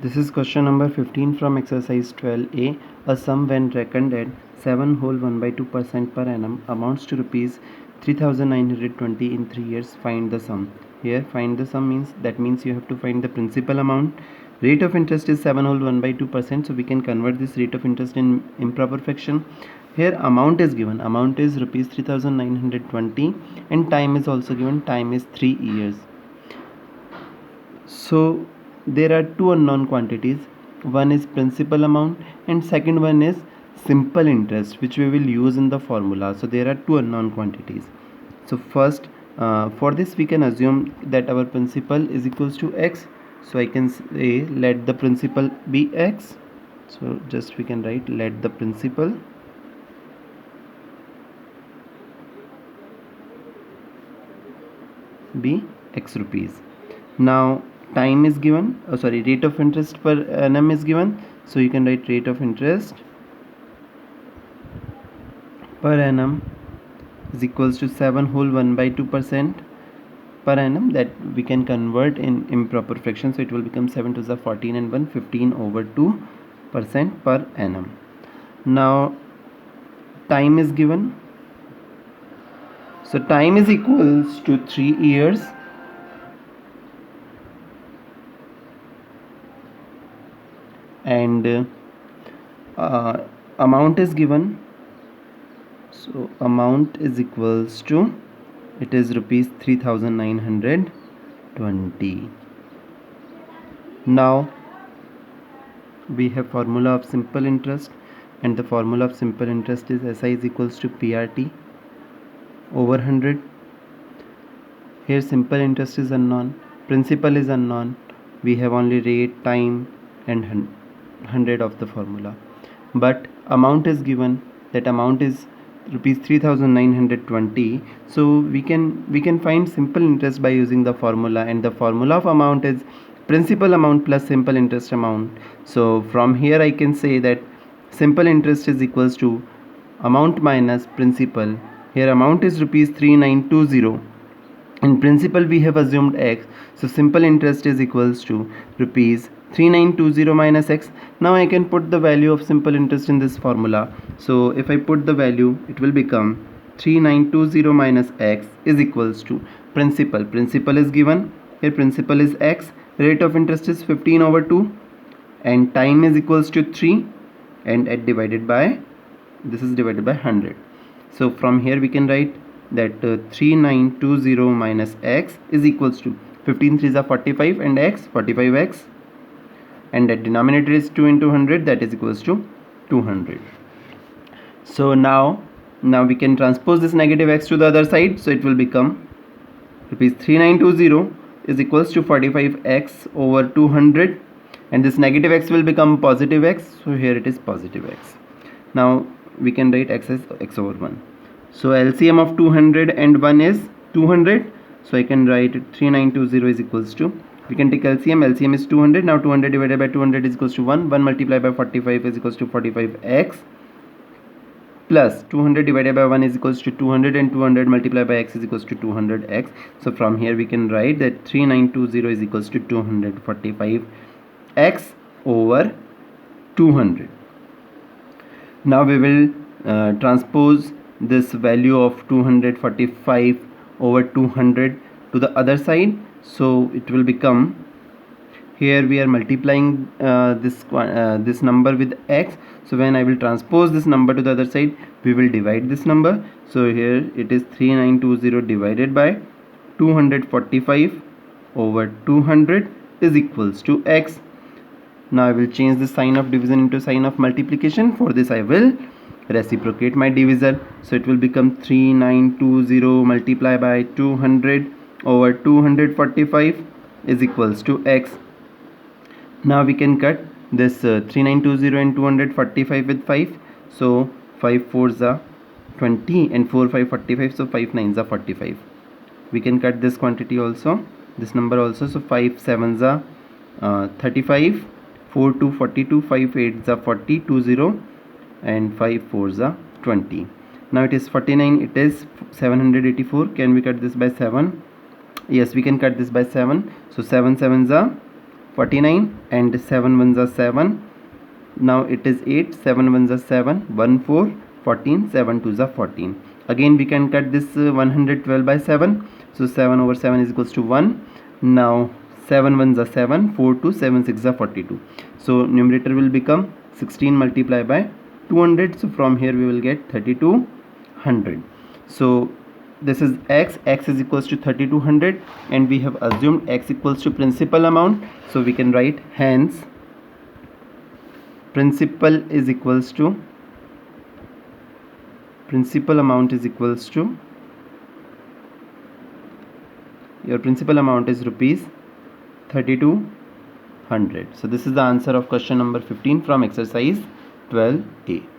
This is question number 15 from exercise 12a. A sum when reckoned at 7 whole 1 by 2% per annum amounts to rupees 3920 in 3 years. Find the sum. Here find the sum means you have to find the principal amount. Rate of interest is 7 whole 1 by 2%, so we can convert this rate of interest in improper fraction. Here amount is given, amount is rupees 3920 and time is also given, time is 3 years. So there are two unknown quantities, one is principal amount and second one is simple interest, which we will use in the formula. So there are two unknown quantities. So first for this we can assume that our principal is equals to x. So I can say let the principal be x. So just we can write let the principal be x rupees. Now time is given, rate of interest per annum is given, so you can write rate of interest per annum is equals to 7 whole 1 by 2% per annum, that we can convert in improper fraction, so it will become 7 to the 14 and 1 15 over 2% per annum. Now time is given, so time is equals to 3 years and amount is given, so amount is equals to, it is rupees 3920. Now we have formula of simple interest, and the formula of simple interest is SI is equals to PRT over 100. Here simple interest is unknown, principal is unknown, we have only rate, time and 100 of the formula, but amount is given, that amount is rupees 3920. so we can find simple interest by using the formula, and the formula of amount is principal amount plus simple interest amount. So from here I can say that simple interest is equals to amount minus principal. Here amount is rupees 3920 and principal we have assumed x, so simple interest is equals to rupees 3920 minus x. Now I can put the value of simple interest in this formula. So if I put the value, it will become 3920 minus x is equals to principal is given, here principal is x, rate of interest is 15 over 2 and time is equals to 3 and at divided by, this is divided by 100. So from here we can write that 3920 minus x is equals to 15 3s are 45 and x 45x, and that denominator is 2 into 100, that is equals to 200. So now we can transpose this negative x to the other side, so it will become rupees 3920 is equals to 45x over 200, and this negative x will become positive x, so here it is positive x. Now we can write x as x over 1. So LCM of 200 and 1 is 200, so I can write 3920 is equals to, we can take LCM is 200. Now 200 divided by 200 is equals to 1 multiplied by 45 is equals to 45x, plus 200 divided by 1 is equals to 200 and 200 multiplied by x is equals to 200x. So from here we can write that 3920 is equals to 245x over 200. Now we will transpose this value of 245 over 200 to the other side, so it will become, here we are multiplying this number with x, so when I will transpose this number to the other side, we will divide this number. So here it is 3920 divided by 245 over 200 is equals to x. Now I will change the sign of division into sign of multiplication. For this I will reciprocate my divisor, so it will become 3920 multiplied by 200 over 245 is equals to x. Now we can cut this 3920 and 245 with 5, so 5 4s are 20 and 4 5 45, so 5 9s are 45. We can cut this quantity also, this number also, so 5 7s are 35, 4 2 42, 5 8s are 40 20 and 5 4s are 20. Now it is 49, it is 784. Can we cut this by 7? Yes, we can cut this by 7. So 7 7s are 49 and 7 ones are 7. Now it is 8, 7 ones are 7, 1 4, 14, 7 twos are 14. Again we can cut this 112 by 7. So 7 over 7 is equals to 1. Now 7 ones are 7, 4 2, 7 6 are 42. So numerator will become 16 multiplied by 200. So from here we will get 3200. So this is x is equals to 3200, and we have assumed x equals to principal amount. So we can write hence principal amount is equals to your principal amount is rupees 3200. So this is the answer of question number 15 from exercise 12A.